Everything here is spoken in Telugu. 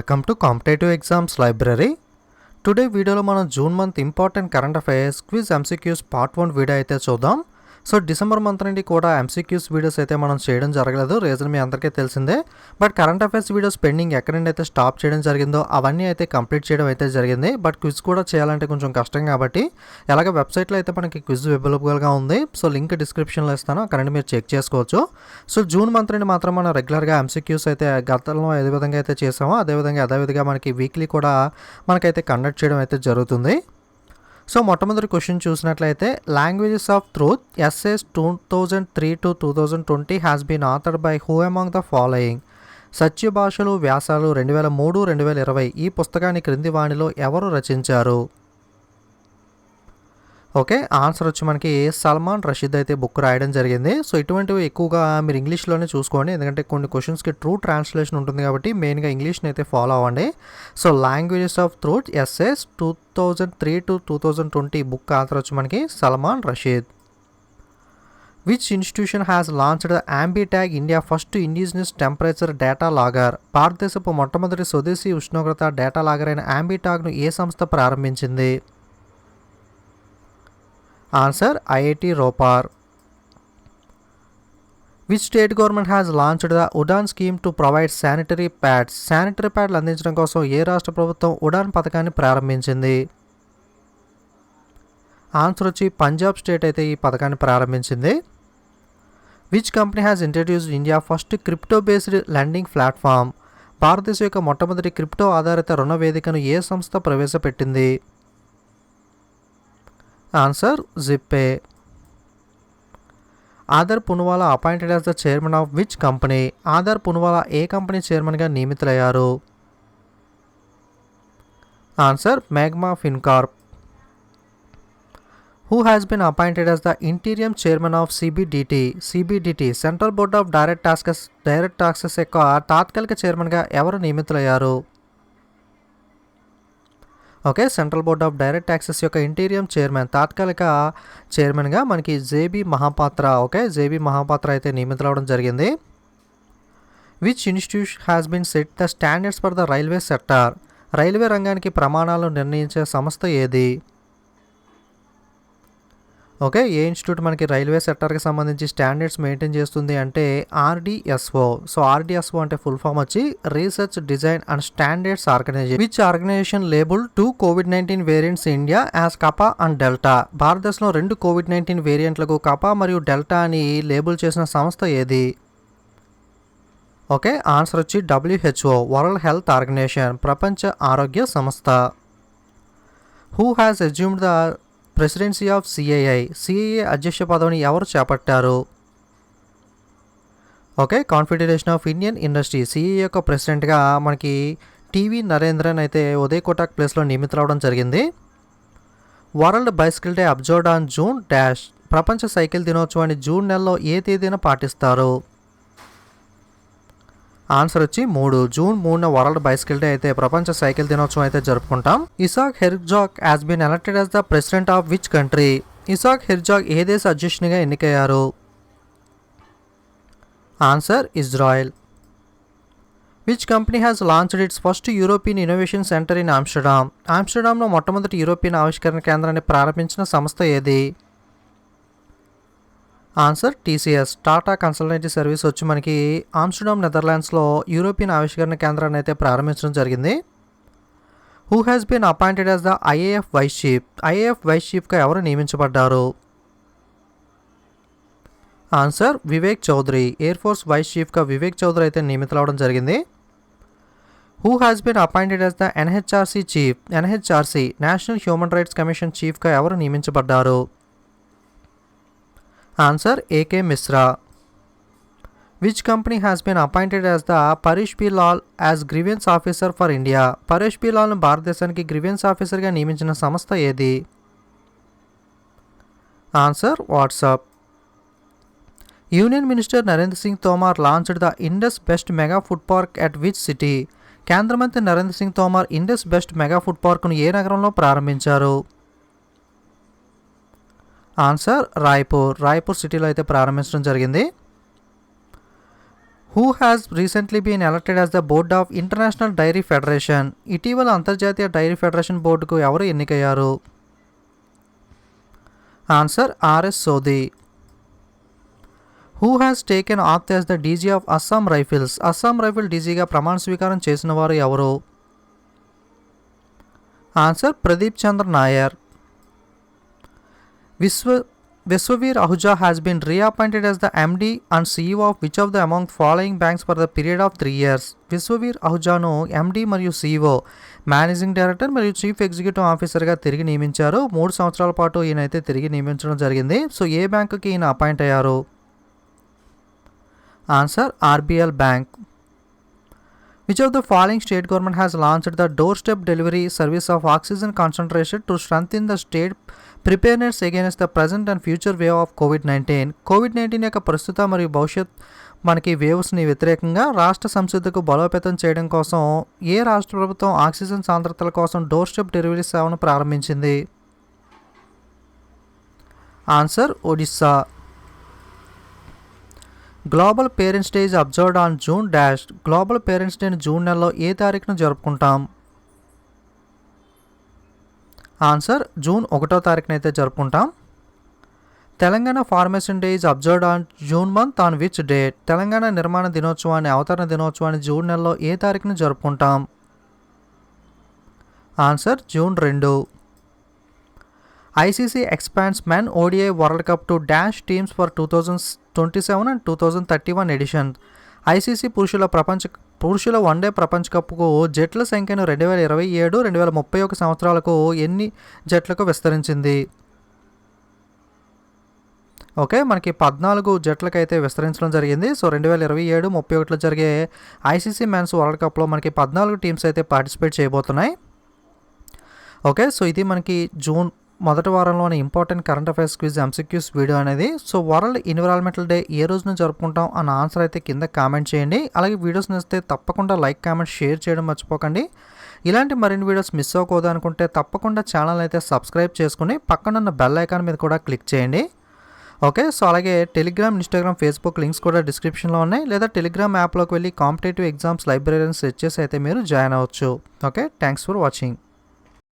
Welcome to competitive exams library. Today వీడియోలో మనం June month important current affairs quiz MCQs part 1 video అయితే చూద్దాం. సో డిసెంబర్ మంత్ నుండి కూడా ఎంసీక్యూస్ వీడియోస్ అయితే మనం చేయడం జరగలేదు. రీజన్ మీ అందరికీ తెలిసిందే. But current affairs videos pending ఎక్కడి నుండి అయితే స్టాప్ చేయడం జరిగిందో అవన్నీ అయితే కంప్లీట్ చేయడం అయితే జరిగింది. బట్ క్విజ్ కూడా చేయాలంటే కొంచెం కష్టం కాబట్టి ఎలాగ వెబ్సైట్లో అయితే మనకి క్విజ్ అవైలబుల్గా ఉంది. సో లింక్ డిస్క్రిప్షన్లో ఇస్తాను, అక్కడ నుండి మీరు చెక్ చేసుకోవచ్చు. సో జూన్ మంత్ నుండి మాత్రం మనం రెగ్యులర్గా ఎంసీక్యూస్ అయితే గతంలో ఏ విధంగా అయితే చేసామో అదేవిధంగా మనకి వీక్లీ కూడా మనకైతే కండక్ట్ చేయడం అయితే జరుగుతుంది. సో మొట్టమొదటి క్వశ్చన్ చూసినట్లయితే languages of truth essays 2003 to 2020 has been authored by who among the following. సత్య భాషలు వ్యాసాలు 2003-2020 ఈ పుస్తకాన్ని క్రింది వాణిలో ఎవరు రచించారు? ఓకే, ఆన్సర్ వచ్చి మనకి సల్మాన్ రషీద్ అయితే బుక్ రాయడం జరిగింది. సో ఇటువంటివి ఎక్కువగా మీరు ఇంగ్లీష్లోనే చూసుకోండి, ఎందుకంటే కొన్ని క్వశ్చన్స్కి ట్రూ ట్రాన్స్లేషన్ ఉంటుంది కాబట్టి మెయిన్గా ఇంగ్లీష్ని అయితే ఫాలో అవ్వండి. So languages of truth essays 2003 to 2020 book author వచ్చి మనకి Salman Rushdie. Which institution has launched Ambitag India first indigenous temperature data logger. భారతదేశపు మొట్టమొదటి స్వదేశీ ఉష్ణోగ్రత డేటా లాగర్ అయిన ఆంబిటాగ్ను ఏ సంస్థ ప్రారంభించింది? Answer IIT Ropar. Which state government has launched the Udaan scheme to provide sanitary pads. Sanitary ప్యాడ్లు అందించడం కోసం ఏ రాష్ట్ర ప్రభుత్వం ఉడాన్ పథకాన్ని ప్రారంభించింది? ఆన్సర్ వచ్చి పంజాబ్ స్టేట్ అయితే ఈ పథకాన్ని ప్రారంభించింది. Which company has introduced India first crypto based lending platform. భారతదేశం యొక్క మొట్టమొదటి క్రిప్టో ఆధారిత రుణ వేదికను ఏ సంస్థ ప్రవేశపెట్టింది? ఆన్సర్ జిప్పే. Adar Poonawalla appointed as the chairman of which company. Adar Poonawalla ఏ కంపెనీ చైర్మన్గా నియమితులయ్యారు? Answer Magma Fincorp. Who has been appointed as the interim chairman of CBDT. CBDT central board of direct taxes యొక్క తాత్కాలిక చైర్మన్గా ఎవరు నియమితులయ్యారు? Okay, central board of direct taxes యొక్క ఇంటీరియం చైర్మన్ తాత్కాలిక చైర్మన్గా మనకి JB Mahapatra. Okay, JB Mahapatra అయితే నియమితులవడం జరిగింది. Which institution has been set the standards for the railway sector. Railway రంగానికి ప్రమాణాలను నిర్ణయించే సంస్థ ఏది? ఓకే, ఏ ఇన్స్టిట్యూట్ మనకి రైల్వే సెక్టార్కి సంబంధించి స్టాండర్డ్స్ మెయింటైన్ చేస్తుంది అంటే ఆర్డిఎస్ఓ. సో ఆర్డిఎస్ఓ అంటే ఫుల్ ఫామ్ వచ్చి research design and standards organisation. Which organisation label 2 COVID-19 variants India as Kappa and Delta. భారతదేశంలో 2 COVID-19 వేరియంట్లకు కపా మరియు డెల్టా అని లేబుల్ చేసిన సంస్థ ఏది? ఓకే, ఆన్సర్ వచ్చి WHO వరల్డ్ హెల్త్ ఆర్గనైజేషన్, ప్రపంచ ఆరోగ్య సంస్థ. Who has assumed the presidency of CII. CIA అధ్యక్ష పదవిని ఎవరు చేపట్టారు? Okay, confederation of Indian industry. CIA యొక్క ప్రెసిడెంట్గా మనకి టీవీ నరేంద్రన్ అయితే ఉదయ్ కోటాక్ ప్లేస్లో నియమితులవడం జరిగింది. World bicycle day observed on June dash. ప్రపంచ సైకిల్ దినోత్సవాన్ని జూన్ నెలలో ఏ తేదీన పాటిస్తారు? ఆన్సర్ వచ్చి 3 జూన్ 3న వరల్డ్ బైసికల్ డే అయితే ప్రపంచ సైకిల్ దినోత్సవం అయితే జరుపుకుంటాం. Isaac Herzog has been elected as the president of which country. Isaac Herzog ఏ దేశ అధ్యక్షునిగా ఎన్నికయ్యారు? Answer Israel. Which company has launched its first European innovation centre in Amsterdam. ఆమ్స్టర్డామ్లో మొట్టమొదటి యూరోపియన్ ఆవిష్కరణ కేంద్రాన్ని ప్రారంభించిన సంస్థ ఏది? Answer TCS Tata consultancy service వచ్చి మనకి ఆమ్స్టర్డామ్ నెదర్లాండ్స్లో యూరోపియన్ ఆవిష్కరణ కేంద్రాన్ని అయితే ప్రారంభించడం జరిగింది. Who has been appointed as the IAF vice chief. IAF vice చీఫ్గా ఎవరు నియమించబడ్డారు? Answer Vivek Chaudhari. Air force vice చీఫ్గా వివేక్ చౌదరి అయితే నియమితులవడం జరిగింది. Who has been appointed as the NHRC chief. NHRC national human rights commission చీఫ్గా ఎవరు నియమించబడ్డారు? Answer AK Mishra. Which company has been appointed as the Paresh B Lal as grievance officer for India. Paresh B లాల్ను భారతదేశానికి గ్రీవెన్స్ ఆఫీసర్గా నియమించిన సంస్థ ఏది? Answer WhatsApp. Union minister Narendra Singh Tomar launched the Indus best mega food park at which city. కేంద్ర మంత్రి Narendra Singh Tomar Indus best mega food పార్క్ను ఏ నగరంలో ప్రారంభించారు? ఆన్సర్ రాయ్పూర్ సిటీలో అయితే ప్రారంభించడం జరిగింది. Who has recently been elected as the board of international dairy federation? ఇటీవల అంతర్జాతీయ డైరీ ఫెడరేషన్ బోర్డుకు ఎవరు ఎన్నికయ్యారు? Answer RS Sodhi. Who has taken oath as the DG of Assam rifles? Assam rifle డీజీగా ప్రమాణ స్వీకారం చేసిన వారు ఎవరు? Answer Pradeep Chandra Nair. Viswavir Ahuja has been reappointed as the MD and CEO of which of the among following banks for the period of 3 years? Vishwavir అహుజాను ఎండి మరియు CEO, మేనేజింగ్ డైరెక్టర్ మరియు చీఫ్ ఎగ్జిక్యూటివ్ ఆఫీసర్గా తిరిగి నియమించారు. 3 సంవత్సరాల పాటు ఈయనైతే తిరిగి నియమించడం జరిగింది. సో ఏ బ్యాంకుకి ఈయన అపాయింట్ అయ్యారు? Answer RBL bank. Which of the following state government has launched the doorstep delivery service of oxygen concentration to strengthen the state preparedness against the present and future wave of COVID-19? COVID-19 యొక్క ప్రస్తుత మరియు భవిష్యత్ మనకి వేవ్స్ని వ్యతిరేకంగా రాష్ట్ర సంసిద్ధకు బలోపేతం చేయడం కోసం ఏ రాష్ట్ర ప్రభుత్వం ఆక్సిజన్ సాంద్రతల కోసం డోర్ స్టెప్ డెలివరీ సేవను ప్రారంభించింది? Answer Odisha. Global parents day is observed on June dash. Global parents డేని జూన్ నెలలో ఏ తారీఖున జరుపుకుంటాం? ఆన్సర్ జూన్ 1వ తారీఖున అయితే జరుపుకుంటాం. Telangana formation day is observed on June month on which date? Telangana నిర్మాణ దినోత్సవాన్ని, అవతరణ దినోత్సవాన్ని జూన్ నెలలో ఏ తారీఖున జరుపుకుంటాం? Answer June 2. ICC expands Men ODI World Cup to dash teams for 2027 and 2031 edition. ICC పురుషుల వన్డే ప్రపంచ కప్కు జట్ల సంఖ్యను 2027, 2031 సంవత్సరాలకు ఎన్ని జట్లకు విస్తరించింది? ఓకే, మనకి 14 జట్లకైతే విస్తరించడం జరిగింది. సో 2027, 31లో జరిగే ICC మెన్స్ వరల్డ్ కప్లో మనకి 14 టీమ్స్ అయితే పార్టిసిపేట్ చేయబోతున్నాయి. ఓకే, సో ఇది మనకి జూన్ మొదటి వారంలోని important current affairs quiz MCQs video అనేది. సో వరల్డ్ ఎన్విరాన్మెంటల్ డే ఏ రోజున జరుపుకుంటాం అన్న ఆన్సర్ అయితే కింద కామెంట్ చేయండి. అలాగే వీడియోస్ నచ్చితే తప్పకుండా లైక్, కామెంట్, షేర్ చేయడం మర్చిపోకండి. ఇలాంటి మరిన్ని వీడియోస్ మిస్ అవ్వకూడదు అనుకుంటే తప్పకుండా ఛానల్ అయితే సబ్స్క్రైబ్ చేసుకుని పక్కనున్న బెల్ ఐకాన్ మీద కూడా క్లిక్ చేయండి. ఓకే, సో అలాగే టెలిగ్రామ్, ఇన్స్టాగ్రామ్, ఫేస్బుక్ లింక్స్ కూడా డిస్క్రిప్షన్లో ఉన్నాయి. లేదా టెలిగ్రామ్ యాప్లోకి వెళ్ళి కాంపిటేటివ్ ఎగ్జామ్స్ లైబ్రరీని సెర్చ్ చేసి అయితే మీరు జాయిన్ అవ్వచ్చు. Okay, thanks for watching.